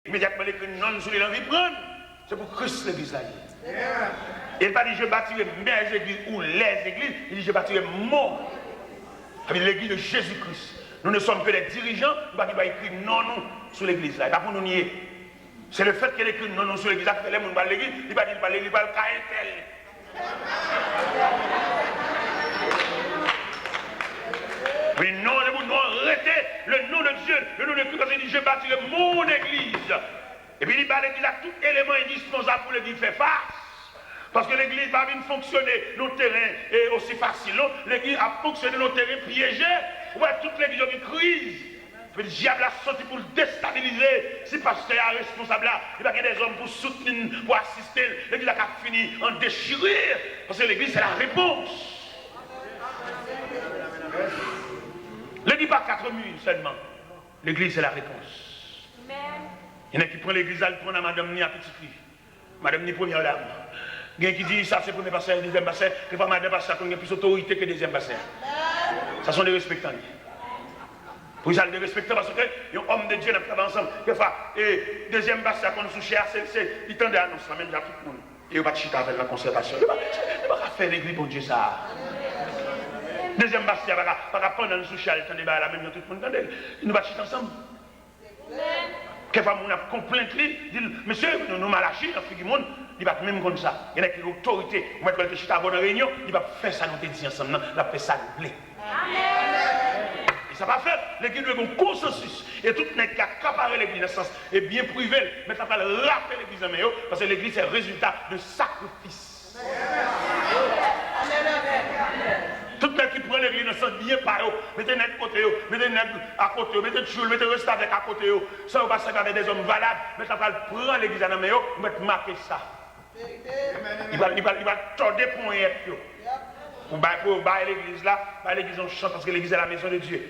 Immédiatement, l'écrit non sur les langues, il prend. C'est pour Christ l'église là. Il n'a pas dit je bâtirai mes églises ou les églises, il dit je bâtirai mon. C'est l'église de Jésus-Christ. Nous ne sommes que des dirigeants, nous ne pas écrire non sur l'église là. Il pas pour nous nier. C'est le fait qu'il écrit non sur l'église, que les gens parlent l'église, il ne va pas dire l'église, il va le cas tel. Oui, non, nous arrêtez le nom de Dieu, le nom de Christ, il dit je bâtirai mon église. Et puis il parle l'église a tout élément indispensable pour l'église faire face. Parce que l'église va venir fonctionner nos terrains aussi facile. L'église a fonctionné nos terrains piégés. Ouais, toute l'église a une crise. Le diable a sorti pour le déstabiliser. Si le pasteur est responsable là, il va y avoir des hommes pour soutenir, pour assister. L'église a fini en déchirure. Parce que l'église c'est la réponse. L'église pas 4 murs seulement. L'église c'est la réponse. Il y en a qui prennent l'église, ils prennent à madame ni à petit fille. Madame ni première dame. Il y a qui dit ça c'est premier pasteur, deuxième pasteur, que pas madame pasteur qui a plus d'autorité que deuxième pasteur. Ça sont des respectants. Pour ça, les respectants parce que les hommes de Dieu nous travaillent ensemble. Et deuxième pasteur qu'on nous soucie, il tend à annoncer même à tout le monde. Et il va chiter avec la concertation. Il ne va pas faire l'église pour Dieu ça. Deuxième pasteur, il va pas prendre nous soucie, il tend à la même tout le monde. Il nous va chiter ensemble. Quelquefois, on a complaint, il dit, monsieur, nous mal agi, dans le monde, il va même comme ça. Il y a une autorité, on va être chita avant une réunion, il va faire ça, nous te dit ensemble, il va faire ça, nous plaît. Et ça va faire, l'église doit avoir un consensus. Et tout le monde qui a accaparé l'église dans ce sens, est bien privé, mais ça va rappeler l'église en meilleur, parce que l'église c'est le résultat de sacrifice. Tout le monde qui prend l'église ne sent bien par eux, mettez net côté, mettez net à côté, mettez choule, mettez reste avec à côté, ça va pas regarder des hommes valables, mais ça va prendre l'église à la main, mettre marquer ça. Il va tordre pour y être. Pour bailler l'église là, bailler l'église on chante parce que l'église est la maison de Dieu.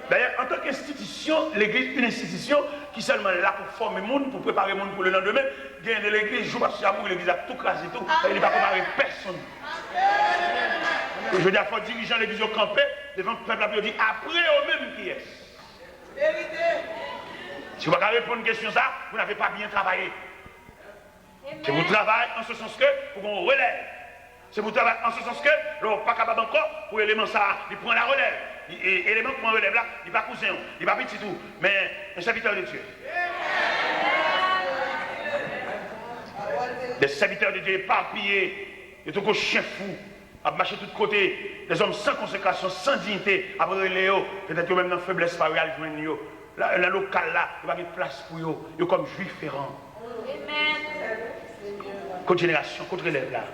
D'ailleurs, en tant qu'institution, l'église est une institution qui est seulement là pour former le monde, pour préparer le monde pour le lendemain. Gain de l'église, jour parce que l'église a tout crasé, tout, il ne va pas préparer personne. Je veux dire, il faut diriger l'église au campé, devant le peuple, il dit après eux-mêmes qui est. Si vous ne pouvez pas répondre à une question, ça, vous n'avez pas bien travaillé. Si vous travaillez en ce sens que vous relève. Si vous travaillez en ce sens que, vous n'êtes pas capable encore, pour l'élément ça, il prend la relève. Et l'élément qui prend la relève là, il va cousin, il va petit tout, mais un serviteur de Dieu. Des serviteurs de Dieu éparpillés, et tout comme chien fou, à marcher de tous côtés, des hommes sans consécration, sans dignité, après Léo, peut-être même dans la faiblesse pariale, là, dans le local là, il va y avoir une place pour eux, ils sont comme juifs ferrants. Contre génération, contre élèves là,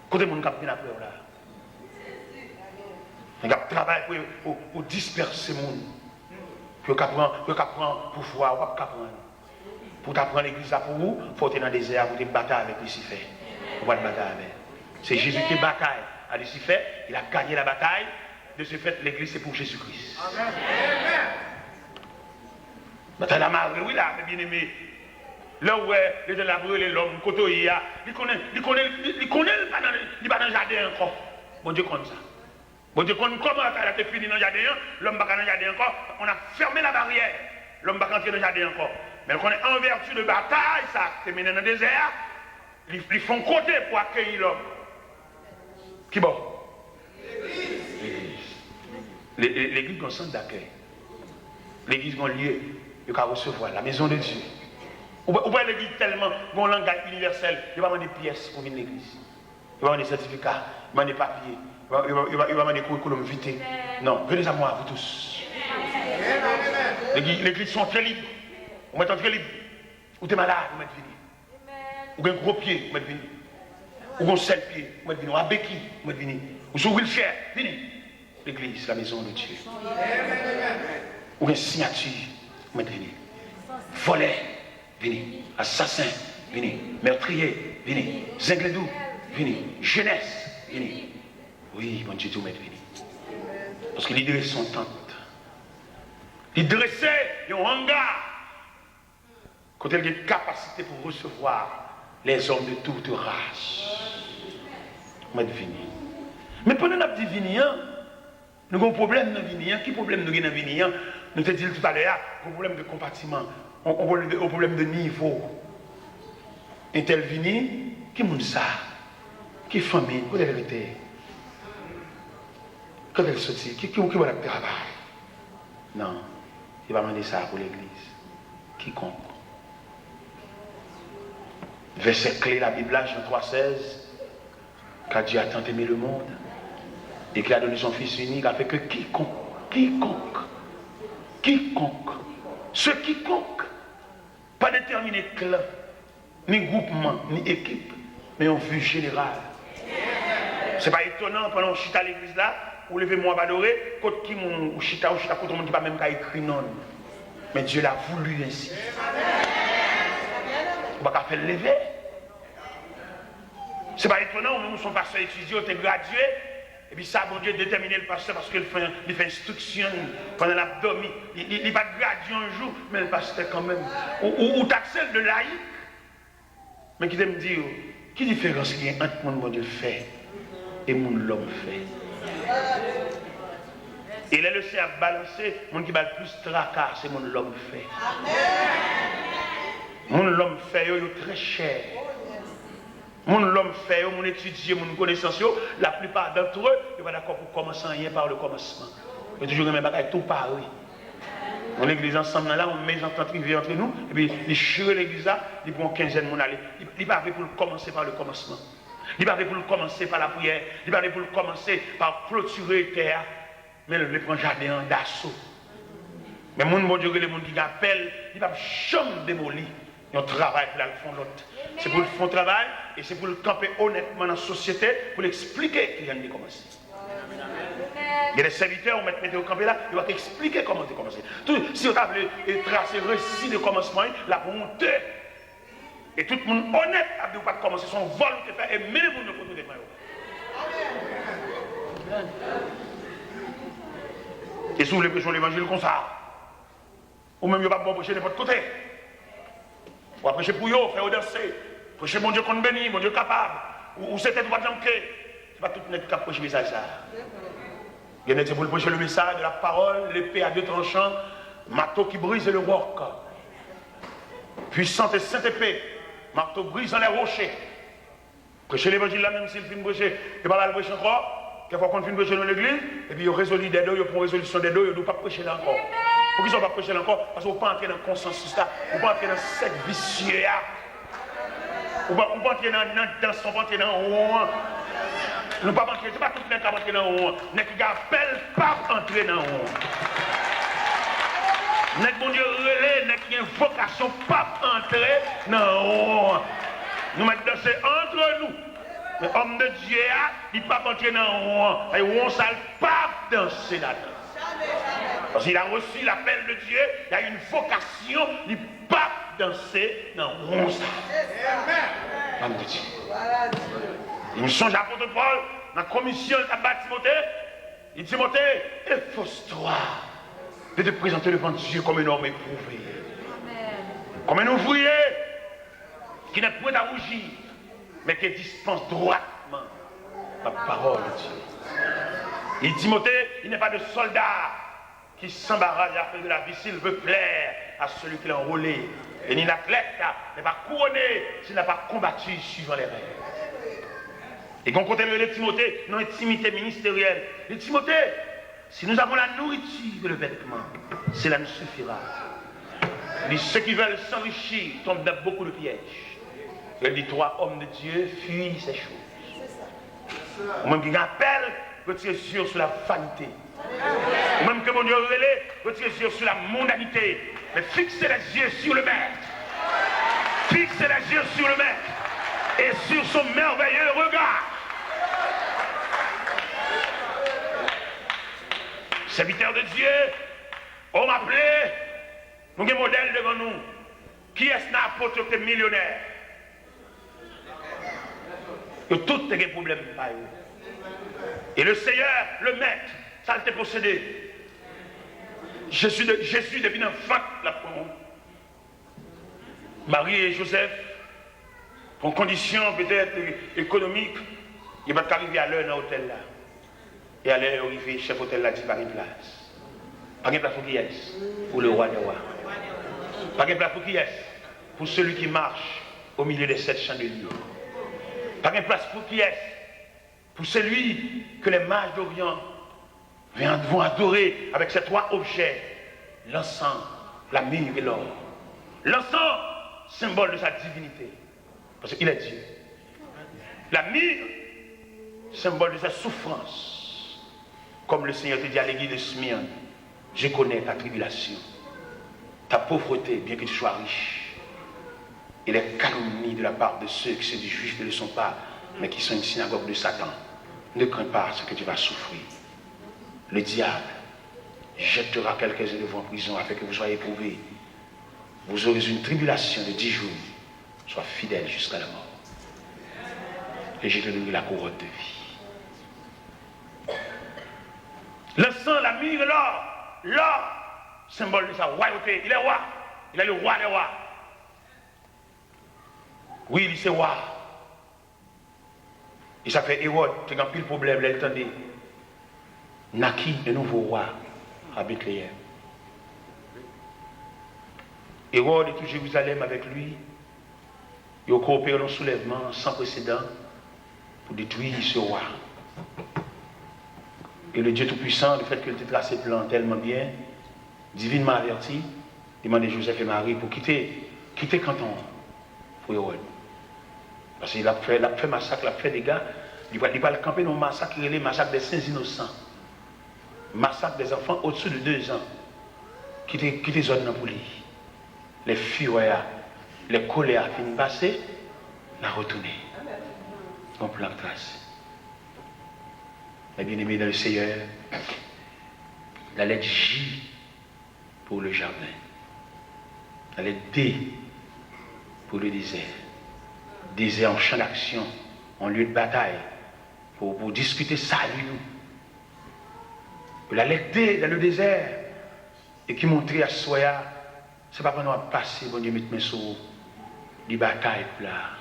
contre les gens qui ont bien après là. Il y a un travail pour disperser les gens. Pour apprendre pour voir, pour apprendre. Pour t'apprendre l'église là pour vous, il faut être dans le désert, pour te battre avec Lucifer. Pour te battre avec. C'est Jésus qui bataille à Lucifer, il a gagné la bataille. De ce fait, l'église c'est pour Jésus-Christ. Maintenant, la marque, oui, là, bien aimé. Là où les laboureurs, l'homme, côté il connaît, il va dans le jardin encore. Bon Dieu, comme ça. Bon Dieu, comment ça a fini dans le jardin, l'homme va dans le jardin encore. On a fermé la barrière. L'homme va rentrer dans le jardin encore. Mais on est en vertu de bataille, ça, terminé dans le désert. Ils font côté pour accueillir l'homme. Qui bon? L'église. L'église est un centre d'accueil. L'église est un lieu de recevoir la maison de Dieu. Ou bien l'église tellement, mon langage universel, il va demander des pièces pour venir à l'église. Il va demander des certificats, il va demander des papiers, il va demander des curriculum vitae. Non, venez à moi, vous tous. L'église sont très libres. Vous mettez très libre. Ou tu es malade, vous mettez venir. Ou un gros pied, vous mettez venir. Ou un seul pied, vous mettez venir. Ou un béquille, vous mettez venir. Ou sur wheelchair, venez. L'église, la maison de Dieu. Ou un signature, vous mettez venir. Volet. Venez, assassin, venez, meurtrier, venez, zingledou, venez, jeunesse, venez. Oui, mon Dieu, tout met venez. Parce que l'idée sont tentes. Il dressait un hangar. Quand il y a une capacité pour recevoir les hommes de toute race. Met venez. Mais pendant notre divinien, nous avons un problème dans le Qui problème nous avons dans le Nous te disons tout à l'heure, un problème de compartiment. au problème de niveau. Et tel vini, qui moun ça? Qui famille? Quelle est la vérité? Quand elle sortit, qui va le travail? Non, il va demander ça pour l'église. Quiconque. Verset clé, la Bible, Jean 3,16, car Dieu a tant aimé le monde et qu'il a donné son Fils unique, a fait que quiconque, ce quiconque, pas déterminé clan, ni groupement, ni équipe, mais en vue générale. C'est pas étonnant pendant que chita à l'église là, ou levez-moi adorer, quand qui ou chita, quand on ne dit pas même qu'à écrit non. Mais Dieu l'a voulu ainsi. On va pas faire lever. C'est pas étonnant, nous sommes pasteur étudiants, on est gradué, et puis ça, bon Dieu déterminé le pasteur parce qu'il fait instruction pendant l'abdomen. Il n'est pas gradué un jour, mais le pasteur quand même. Ou t'accèdes de laïque. Mais qui me dire, qui différence il y a entre mon Dieu fait et mon l'homme fait? Et là, le ciel a balancé, mon qui va le plus tracas, c'est mon l'homme fait. Mon l'homme fait, il est très cher. Mon l'homme fait, mon étudier, mon connaissance, la plupart d'entre eux, ils vont d'accord pour commencer rien par le commencement. Mais toujours même bagaille tout pareil. On l'église ensemble là, on met les ententes privées entre nous, et puis les chéreux l'église là, ils prennent 15 mon aller. Ils ne pas pour le commencer par le commencement. Ils ne pas pour le commencer par la prière. Ils ne pas pour le commencer par clôturer la terre. Mais le prend jardin d'assaut. Mais mon bon Dieu, les gens qui appellent, ils ne peuvent jamais démolir. Ils ont travail pour le fond l'autre. C'est pour le fond travail et c'est pour le camper honnêtement dans la société, pour l'expliquer qu'il vient de commencer. Il y a des serviteurs, on met au campé là, il va expliquer comment tu commences. Si on a tracé le récit de commencement, la honte. Et tout le monde honnête a dit pas de commencer son vol de faire et même vous ne pouvez pas faire. Et si vous voulez prêcher l'évangile comme ça, ou même il n'y a pas de bon prêcher de votre côté. Ou prêcher pour eux, faire danser, prêcher mon Dieu qu'on bénit, mon Dieu capable, ou c'était droit de l'enquête. Ce n'est pas tout le monde qui a prêché le message ça. Il y en a qui pour prêcher le message de la parole, l'épée à deux tranchants, marteau qui brise le roc. Puissante et sainte épée, marteau brisant les rochers. Prêcher l'évangile là, même s'il finit de prêcher, il ne va pas le prêcher encore. Quelquefois qu'on finit de prêcher dans l'église, et puis il résolu des dos, il prend résolution des dos, il ne doit pas prêcher là encore. Pourquoi ils ne sont pas prêcher là encore? Parce qu'on ne peut pas entrer dans le consensus là, on ne peut pas entrer dans cette vicieux là. On ne peut pas entrer dans ce qu'on peut entrer dans le haut. Nous ne pouvons pas entrer, c'est pas tout le monde qui va entrer dans le haut. N'est-ce qu'il appelle pas entrer dans le haut. N'est-ce que mon Dieu relais, n'est-ce qu'il y a une vocation pas entrer dans le haut. Nous mettons danser entre nous. Mais homme de Dieu, il ne peut pas entrer dans le haut. Et on ne peut pas danser là-dedans. Parce qu'il a reçu l'appel de Dieu, il y a une vocation, il ne peut pas danser dans le haut. Homme de Dieu. Il me songe à l'apôtre Paul, dans la commission de Timothée, il dit Timothée, efforce-toi de te présenter devant Dieu comme un homme éprouvé. Comme un ouvrier qui n'est point à rougir, mais qui dispense droitement la parole de Dieu. Il dit Timothée, il n'est pas de soldat qui s'embarrasse à faire de la vie s'il veut plaire à celui qui l'a enrôlé. Et ni l'athlète n'est pas couronné s'il n'a pas combattu suivant les règles. Et qu'on compte de Timothée, non intimité ministérielle. Et Timothée, si nous avons la nourriture et le vêtement, cela nous suffira. Et ceux qui veulent s'enrichir tombent dans beaucoup de pièges. Il dit, toi, homme de Dieu, fuis ces choses. Ou même qui appelle, retirer sur la vanité. Ou même que mon Dieu relève, retirer sur la mondanité. Mais fixez les yeux sur le Maître. Fixez les yeux sur le Maître. Et sur son merveilleux regard. Serviteurs de Dieu, homme appelé, nous avons un modèle devant nous. Qui est-ce qui a apporté que millionnaire? Que tout est un problème. Et le Seigneur, le Maître, ça a été possédé. Jésus depuis l'enfant, la première. Marie et Joseph, pour conditions peut-être économiques, ils ne vont pas arriver à l'heure dans l'hôtel là. Et à l'heure arrivé, chef hôtel là dit pas une place. Pas une place pour qui est? Pour le roi des rois. Pas de place pour qui est? Pour celui qui marche au milieu des 7 chandeliers. Pas de place pour qui est? Pour celui que les mages d'Orient vont adorer avec ces 3 objets, l'encens, la myrrhe et l'or. L'encens, symbole de sa divinité, parce qu'il est Dieu. La myrrhe, symbole de sa souffrance. Comme le Seigneur te dit à l'église de Smyrne, je connais ta tribulation, ta pauvreté, bien que tu sois riche, et les calomnies de la part de ceux qui se disent juifs ne le sont pas, mais qui sont une synagogue de Satan. Ne crains pas ce que tu vas souffrir. Le diable jettera quelques-uns de vous en prison afin que vous soyez éprouvés. Vous aurez une tribulation de 10 jours. Sois fidèle jusqu'à la mort. Et je te donnerai la couronne de vie. Le sang, la myrrhe, l'or, symbole de sa royauté. Il est roi. Il est le roi des rois. Oui, il est roi. Et ça fait Hérode, qui a pile problème, là, il tendait. Naquit le nouveau roi à Bethléem. Hérode et tout Jérusalem avec lui, ils ont coopéré dans un soulèvement sans précédent pour détruire ce roi. Et le Dieu Tout-Puissant, le fait qu'il ait tracé le plan tellement bien, divinement averti, demandait Joseph et Marie pour quitter Canton pour Hérode. Parce qu'il a fait massacre, il a fait des gars, il va le camper dans le massacre, il est le massacre des saints innocents. Massacre des enfants au-dessus de 2 ans. Qui étaient zones pour lui. Les fureurs, les colères finissent passer, la retourner. On plan trace. Les bien-aimés dans le Seigneur, la lettre J pour le jardin. La lettre D pour le désert. Désert en champ d'action, en lieu de bataille, pour discuter salut. La lettre D dans le désert, et qui montrait à Soya, c'est pas pendant à passer, bon Dieu, mettre mes sous, les batailles là.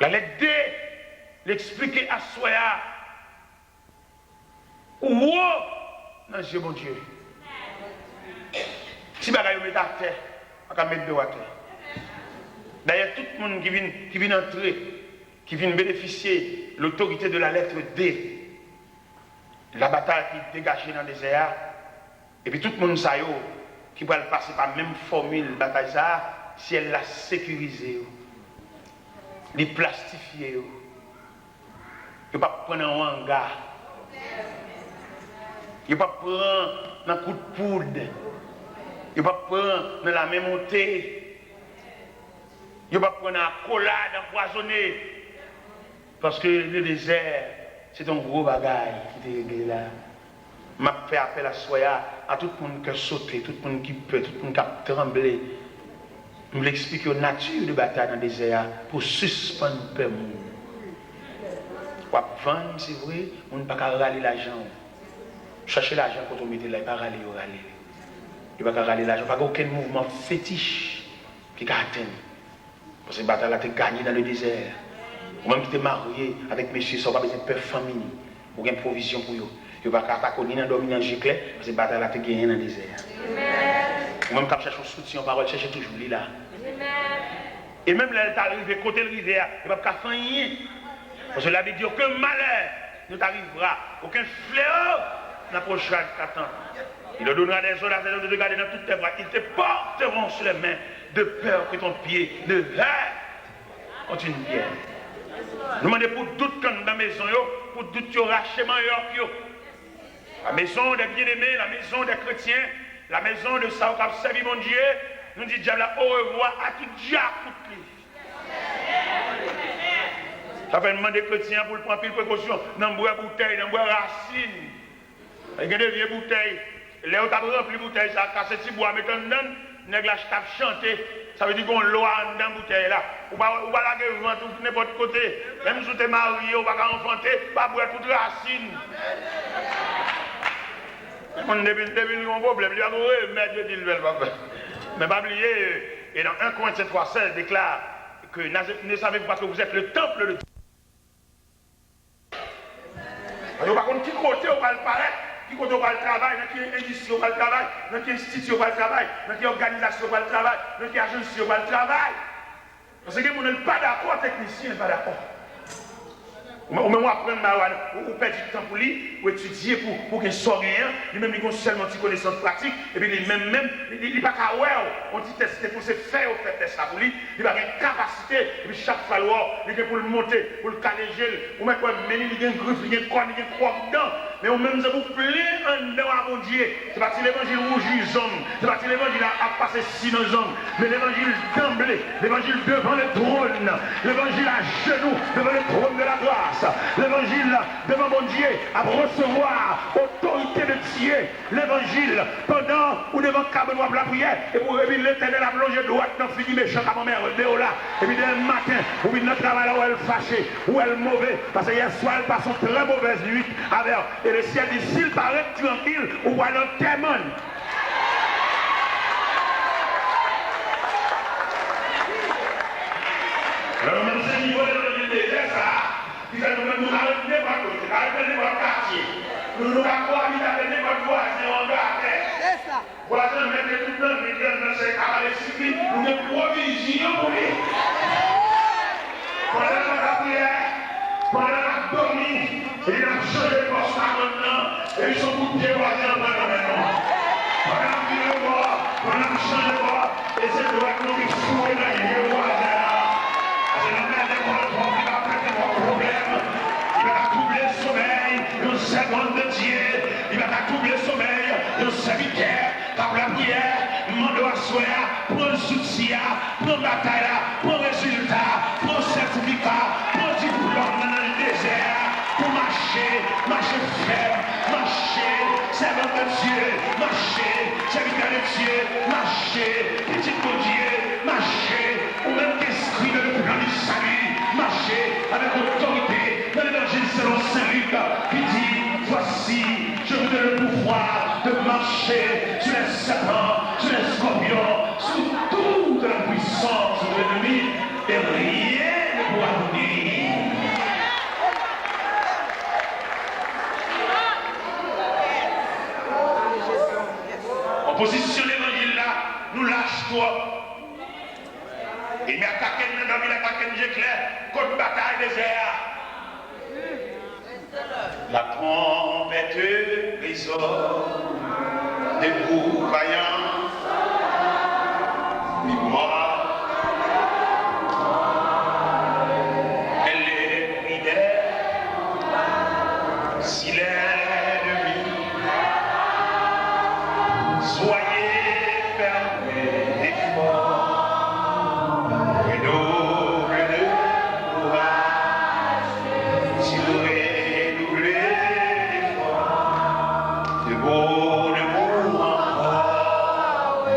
La lettre D, l'expliquer à Soya, ou non, c'est bon Dieu. Si bagaille met à terre, on va mettre de à terre. D'ailleurs, tout le monde qui vient entrer, qui vient bénéficier de l'autorité de la lettre D, la bataille qui est dégagée dans le désert, et puis tout le monde sait qui va passer par la même formule de bataille, ça, si elle l'a sécurisé, les plastifié, il ne va pas prendre un hangar, il ne va pas prendre un coup de poudre, il ne va pas prendre dans la même montée, il ne va pas prendre un collade empoisonné, parce que le désert, c'est un gros bagage qui est réglé là. Je fais appel à Soya, à tout le monde qui a sauté, tout le monde qui peut, tout le monde qui a tremblé. Je vais expliquer la nature de bataille dans le désert pour suspendre le peuple. Pour vendre, c'est vrai, on ne peut pas râler l'argent. Chercher l'argent quand on met là, il ne peut pas râler. Il ne peut pas râler l'argent, il n'y a pas aucun mouvement fétiche qui atteint. Parce que la bataille a été gagnée dans le désert. Ou même qui est marié avec monsieur, ça va besoin de peur famille. Ou une provision pour eux. Il ne va pas connaître un dominant giclé, parce que la bataille a été gagnée dans le désert. Ou même quand on cherche un soutien, on va chercher toujours lui là. Et même là, elle est arrivée côté de rivière, il ne va pas faire rien. Parce que là, il dit aucun malheur ne t'arrivera, aucun fléau n'approchera de ta tente. Il leur donnera des soldats de te garder dans toutes tes bras. Ils te porteront sur les mains de peur que ton pied ne heurte contre une pierre. Nous demandons pour tout dans la maison, pour tout le rachement. La maison des bien-aimés, la maison des chrétiens, la maison de ça qui a servi mon Dieu, nous dit diable au revoir à tout diable, tout livre. Ça fait demander aux chrétiens pour prendre pile précaution, dans boire bouteille, dans boire racine. Il y a des vieilles bouteilles. Les autres ont rempli bouteille, ça a cassé si bois, mais quand on donne, les gens chanter. Ça veut dire qu'on loi dans la bouteille là. Ou pas la gueule vent tout n'importe côté. Même si tu es marié, ou pas enfanter, pas boire toute racine. On devine un problème. Il y a un remède, dit le papa. Mais pas oublier, et dans 1 Corinthiens 3,16 déclare que ne savez-vous pas que vous êtes le temple de Dieu. Par contre, qui côté, on va le paraître, qui côté va le travail, dans quelle industrie va le travail, dans quelle institution va le travail, dans quelle organisation va le travail, dans quelle agence va le travail. Parce que vous n'êtes pas d'accord, technicien n'est pas d'accord. Ou même apprendre ou perdre du temps pour lui, ou étudier pour qu'il soit rien, lui-même il a seulement une connaissance pratique, et puis lui-même, il n'est pas qu'à on dit tester pour se faire au fait test pour lui, il va avoir une capacité, et puis chaque fois, il pour le monter, pour le caléger, ou même il a une griffe, il a une corne, il a une croix dedans, mais au même ça vous plaît en dedans à mon Dieu. C'est pas l'évangile rougit les hommes, c'est pas l'évangile a passé si nos hommes, mais l'évangile d'emblée, l'évangile devant le trône, l'évangile à genoux devant le trône de la grâce. L'évangile devant mon Dieu à recevoir autorité de Dieu. L'évangile pendant ou devant Cabenois la prière et pour l'éternel a plongé droite dans le fini méchant à ma mère de là. Et puis dès le matin, ou bien notre travail là où elle fâchée, où elle mauvais, parce que hier soir elle passe une très mauvaise nuit avec. Et le ciel dit s'il paraît tranquille ou alors témoin. Alors même ce niveau de désert ça. Nous allons nous arrêter par côté, arrêter par quartier. Nous nous avons habité par voisin en garde. C'est ça. Voisin, mettez tout le temps, mettez dans ces camarades civiles, nous avons provision pour lui. Pendant la prière, pendant la dormie, il a changé de poste maintenant, et ils sont pour pieds voisins maintenant. Pendant le bois, pendant le champ de bois, et c'est le droit que nous souhaitons dans les voisins. C'est la mère de mon problème. Il va troubler le sommeil, une seconde de Dieu. Il va troubler le sommeil, un serviteur, par la prière, demande à soi, prends le soutien, prends la bataille, prends le résultat, prends le certificat, prends le diplôme dans le désert, pour marcher ferme, marcher, servant de Dieu, marcher, serviteur de Dieu, marcher, petit pour Dieu, marcher, ou même esprit de le plan du salut, marcher avec autorité dans l'évangile selon Saint Luc qui dit voici je vous donne le pouvoir de marcher sur les serpents, sur les scorpions, sur toute la puissance de l'ennemi et rien ne pourra vous nuire. En position de l'évangile là, nous lâche toi. Il m'a attaqué dans la ville, attaqué j'ai clair, contre bataille désert. La trompette résonne, debout vaillant, moi, elle est fidèle, s'il est l'ennemi, soyez fermés et forts, redoublez de courage, si vous redoublez d'efforts, de beau encore,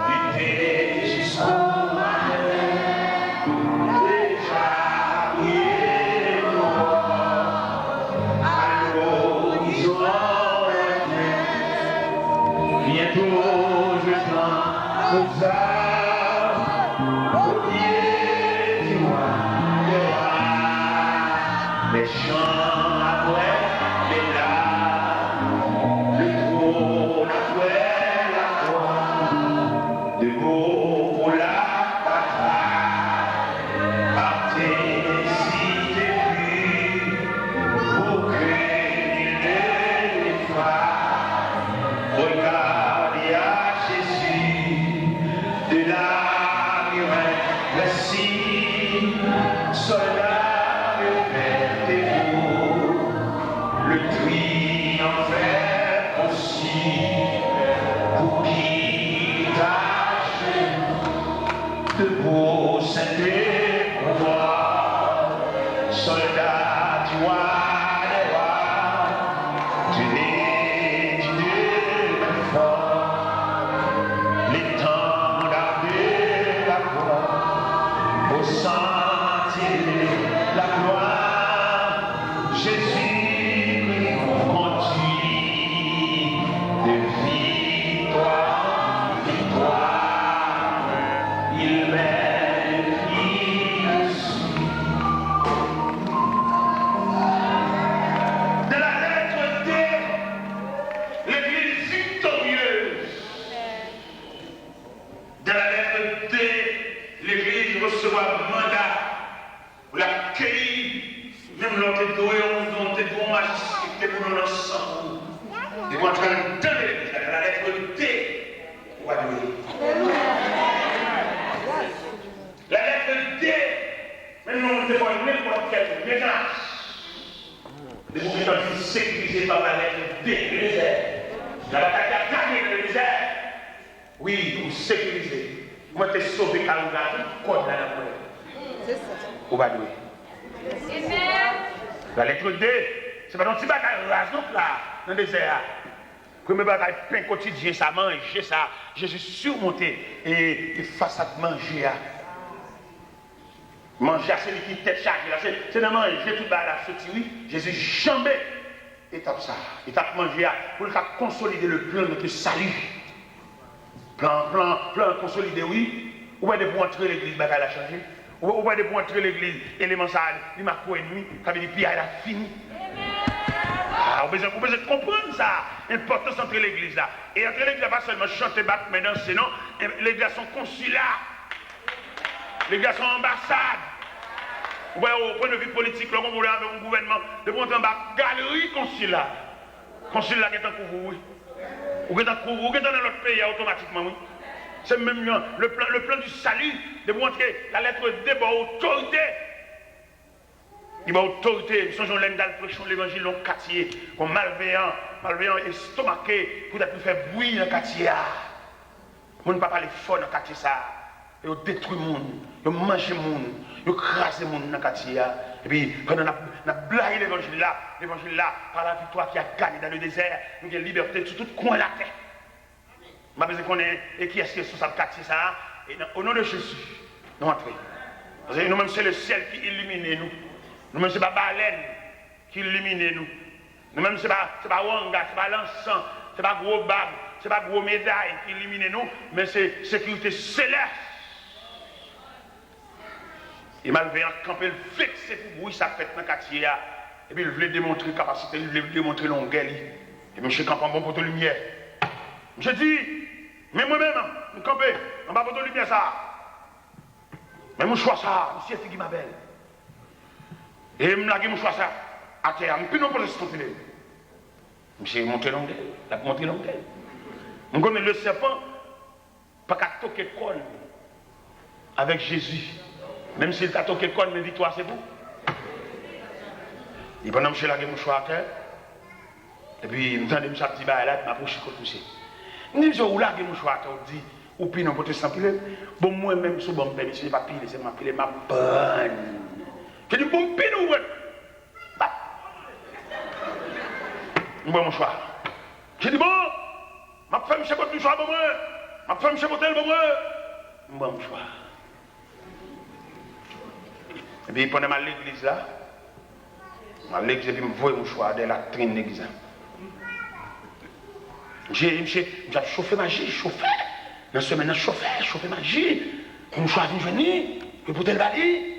lutter jusqu'au matin, déjà briller à l'horizon. Bientôt je tends aux arbres, au pied du roi, les champs après les larmes, le trône après la croix, debout pour la bataille, partez si début, pour que nul ne l'efface, regardez à Jésus, de la muraille, le signe, soldat, répétez-vous, le triomphe aussi, pour qui tâche de beaux saints pouvoirs, soldats du roi des rois, tu n'es de fort, l'étendard de la croix, au sentier la gloire, Jésus conduit de victoire en victoire, il mène, il suit. De la lettre D recevoir mandat pour l'accueillir, même l'autre doué, on est pour magicien, pour nous ensemble. Et moi, en train de donner la lettre D. La lettre D, même nous, on ne pas n'importe quel ménage. Les mouvements sont sécurisés par la lettre D, le désert. La bataille a gagné le désert. Oui, pour sécuriser. Moi, je suis sauvé par le gars, code là la c'est ça. Au bas de la lettre D, c'est pas un petit bagage là, dans le désert. Premier bagage, pain quotidien, ça manger, ça. Jésus surmonté et face à manger. Manger, c'est lui qui tête chargée. C'est de manger tout le bagage, oui. Jésus jamais étape ça. Étape manger pour consolider le plan de notre salut. Plan consolidé, oui. Ou pas de pour entrer l'église, bagage a changé. Ou pas de pour entrer l'église, élément ça, il m'a quoi ennemi, ça veut dire puis il a fini. Vous pouvez comprendre ça, l'importance entre l'église là. Et entre l'église, pas seulement chanter, battre, mais danser, non. L'église sont consulat, l'église sont ambassade. Vous voyez, au point de vue politique, là, on voulait avec un gouvernement, de prendre en bas, galerie consulat. Consulat qui est en couvre, oui. Ou qui est en couvre, ou qui est dans notre pays automatiquement, oui. C'est même le plan du salut, de montrer la lettre D, autorité. Il va autorité, son Jean Lendal prêchant l'évangile dans le quartier, comme malveillant estomaqué, pour faire bruit dans le quartier. On ne peut pas parler fort dans le quartier ça. Et on détruit le monde, on mange le monde, on crase le monde dans le quartier. Et puis, quand on a blagué l'évangile là, par la victoire qui a gagné dans le désert, nous avons liberté sur tout coin de la terre. Je ne sais pas qu'on est, et qui est-ce qui est sur ce quartier ça. Et au nom de Jésus, nous entrons. Parce que nous-mêmes, c'est le ciel qui illumine nous. Nous-mêmes, ce n'est pas baleine qui illumine nous. Nous-mêmes, ce n'est pas Wanga, ce n'est pas l'encens, ce n'est pas gros bab, ce n'est pas gros médaille qui illumine nous, mais c'est sécurité céleste. Et malveillant, quand il vexé pour bruit, ça fait dans le quartier. Et puis il voulait démontrer la capacité, il voulait démontrer longueur. Et M. Campan, bon pour de lumière. Je dis, mais moi-même, je campé, on va pour de lumière ça. Mais mon choix ça, monsieur qui m'appelle. Et je me lage mon choix ça, à terre, je ne peux pas le stopper. Monsieur monté longueur, il a montré longueur. Je connais le serpent, pas qu'à toquer con avec Jésus. Même s'il t'a toqué con, mais victoire c'est vous. Et pendant que je lage mon choix à terre, et puis je me tendais un petit bail là, je m'approche contre monsieur. Je me dis, où lage mon choix à terre, je dis, ou puis non, pour te sentir, bon, moi-même, sous bon permis, je ne vais pas piler, c'est ma pile, ma bonne. Je dis, bon, pile ou bah. Je mon choix. Je dis, bon, ma femme, je sais pas tout choix pour moi. Ma femme, je sais pas tel pour moi. Je mon choix. Et puis, pendant ma l'église là, l'église, et puis, je vois mon choix de la trine de l'église. J'ai chauffé magie, chauffé. Dans ce semaine, chauffé magie. Mon choix vient venir, et pour tel valet.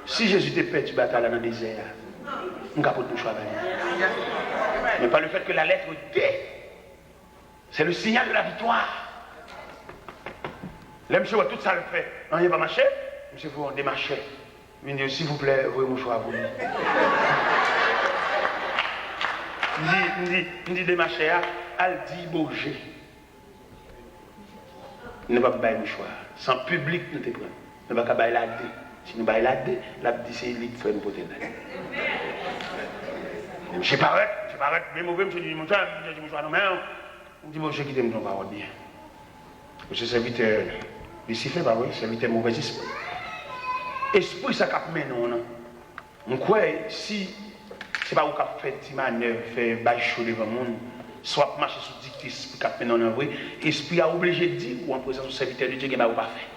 Si Jésus te paie, tu batailles dans le désert, on ne peut pas tout choix. Mais pas le fait que la lettre D, c'est le signal de la victoire. Là, monsieur, tout ça le fait. On n'y a pas marché. Monsieur, vous démarchez. Il me dit, s'il vous plaît, voyez mon choix à vous. Il me dit, démarcher, elle dit, bouger. Ne va pas bailler le choix. Sans public, ne te prends. Ne va pas bailler la D. Si nous baillons la D, c'est lui qui fait une beauté. Je ne pas, mais mauvais, je dis, mon choix, non, mais on dit, bon, je quitte mon parole bien. Parce que serviteur, ici fait pas, oui, serviteur mauvais esprit. Esprit, ça cap maintenant, non. On croit, si c'est pas où cap fait des manœuvres, fait bail chaud devant le monde, soit marcher sous dictis pour cap maintenant, vrai, esprit a obligé de dire, ou en présence du serviteur de Dieu, qu'il n'a pas fait.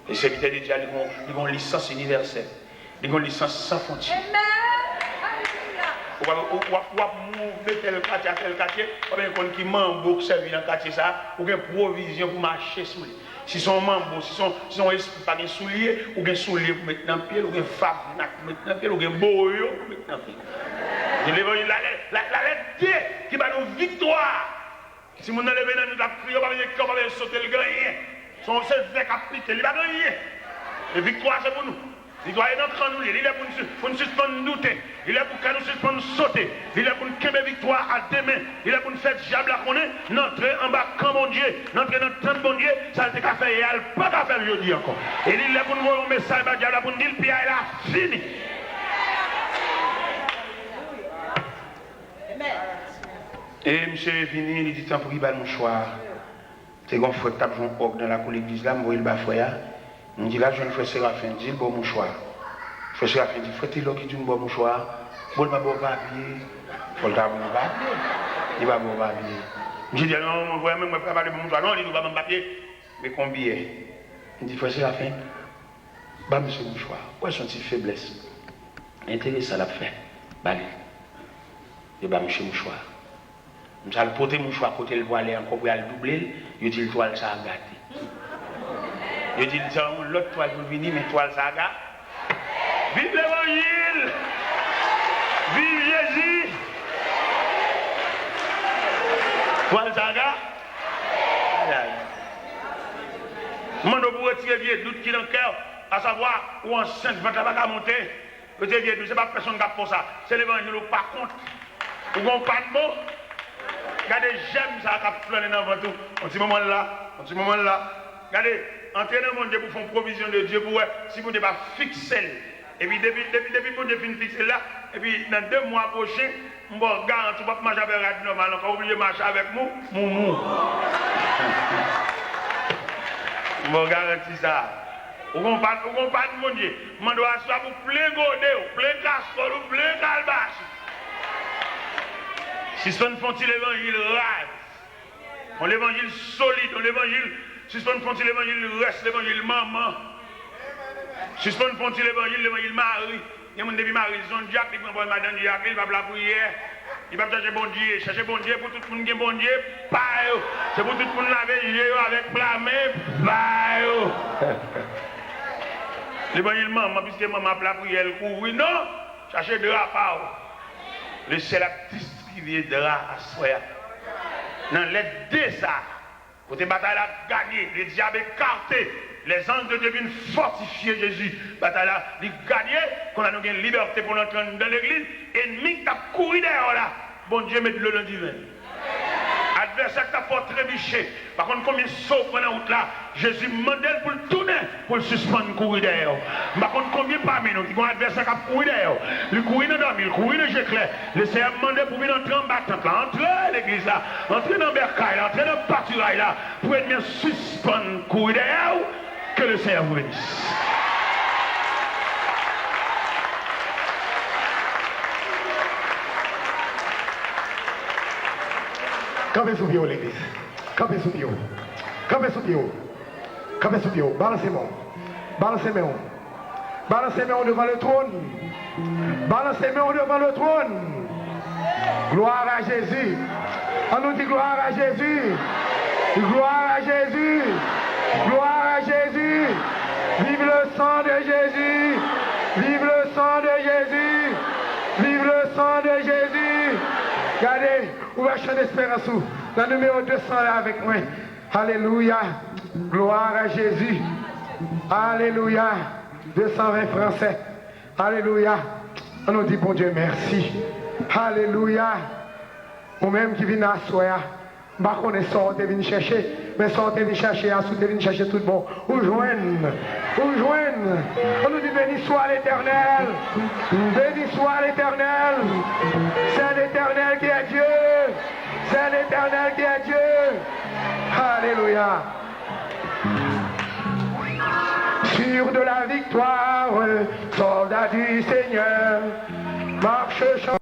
Les serviteurs de Dieu, ils ont une licence universelle. Ils ont une licence sans frontières. Ou mettre tel quartier, ou bien qui membre pour servir dans le quartier, ou bien provision pour marcher sous lui. Si son membre, si son esprit pas de souliers, ou bien souliers pour mettre dans le pied, ou bien femme pour mettre dans le pied, ou bien boyo pour mettre dans le pied. La lettre Dieu qui va nous victoire. Si mon enlevé dans la prière, on va sauter le gagnant. Son seul fait appliqué, il va gagner. Et victoire, c'est pour nous. Victoire est dans nous. Il est pour nous suspendre douter. Il est pour nous suspendre sauter. Il est pour nous créer victoire à demain. Il est pour nous faire diable à connaître. N'entrer en bas comme mon Dieu. N'entrer dans le temps de mon Dieu. Ça ne qu'à faire. Il n'y a pas qu'à faire aujourd'hui encore. Et il est pour nous voir un message à diable pour nous dire, puis il a fini. Et monsieur est venu, il dit, tant pour qu'il bat le mouchoir. C'est qu'on fait taper un hoc dans la cour de l'église là, moi il bat foyer. On dit là, je ne fais Séraphin, dit le bon mouchoir. Frère Séraphin dit, frère Tilo qui dit un bon mouchoir, bon pas bon papier, faut le taper bon papier. Il va bon papier. Je dis non, on voit même pas parler de bon mouchoir, non, il va bon papier. Mais combien? Il dit, frère Séraphin, bah monsieur mouchoir, quoi sont ces faiblesses? Intéressant la fait. Bah il bah monsieur mouchoir. Je vais porter mon choix côté le voilé encore pour aller doubler, je dis le toile ça a gâté. Je dis l'autre toile pour venir, mais toile ça a gâté. Vive l'évangile! Vive Jésus! Toile ça a gâté? Je vais vous retirer les doutes qui sont dans le cœur, à savoir où enceinte, je ne vais pas monter. Je dis, ce n'est pas personne qui a pour ça. C'est l'évangile, par contre, vous n'avez pas de mots. Regardez, j'aime ça qui a flâné dans le tout. En ce moment-là, regardez, entrez dans le monde pour faire provision de Dieu pour si vous n'avez pas fixé. Et puis, depuis que vous avez fixé là, et puis dans 2 mois prochains, je vais garantir que vous marcher avec Radio Normal, encore oubliez de marcher avec moi, moumou. Je vais garantir ça. Vous ne comprenez pas de mon Dieu. Je dois asseoir pour plein godé, plein casserole, plein calebasse. Si ce n'est pas l'évangile rase, l'évangile solide, si ce n'est pas l'évangile reste, l'évangile maman. Si ce n'est pas l'évangile Marie, il y a des gens qui Marie, ils ont Jacques, ils vont madame Jacques, il va la prière, il va chercher bon Dieu pour tout le monde qui est bon Dieu, pas eux. C'est pour tout le monde laver avec blâmer, pas eux. L'évangile maman, puisque maman a la prière, elle court, oui, non, cherchez de la part. Laissez la petite de là à soi. Dans les deux ça, pour te bataille à gagner, les diables écartés, les anges de Dieu viennent fortifier Jésus. Bataille à gagner, qu'on a une liberté pour entrer dans l'église, ennemi qui a couru derrière là. Bon Dieu met le divin. Adversaire qui a fort trébuché. Par contre, combien sauf pendant la route là, Jésus modèle pour le tourner, pour le suspendre courir derrière. Par contre, combien parmi nous qui ont un adversaire qui a couru derrière. Le courir dans le il courir dans le Géclair. Le Seigneur demandé pour venir entrer en battante là, entrer à l'église là, entrer dans le bercail là, entrer dans le pâturail là, pour être bien suspendre courir derrière. Que le Seigneur vous bénisse. Campez sous pied, l'église. Campez sous pied. Campez sous pied. Campez sous pied. Balancez-moi. Balancez-moi. Balancez-moi devant le trône. Balancez-moi devant le trône. Gloire à Jésus. On nous dit gloire à Jésus. Gloire à Jésus. Gloire à Jésus. Vive le sang de Jésus. Vive le sang de Jésus. Vive le sang de Jésus. Regardez, ouvrez chant d'espérance. Le numéro 200 là avec moi. Alléluia. Gloire à Jésus. Alléluia. 220 français. Alléluia. On nous dit bon Dieu merci. Alléluia. Ou même qui vient à soi. Je ne sais pas si on est venu chercher, mais si on est venu chercher, on est venu chercher tout bon. Où joignent. Où joignent. On nous dit béni soit l'Éternel. Béni soit l'Éternel. C'est l'Éternel qui est Dieu. C'est l'Éternel qui est Dieu. Alléluia. Sûr de la victoire, soldat du Seigneur, marche chant.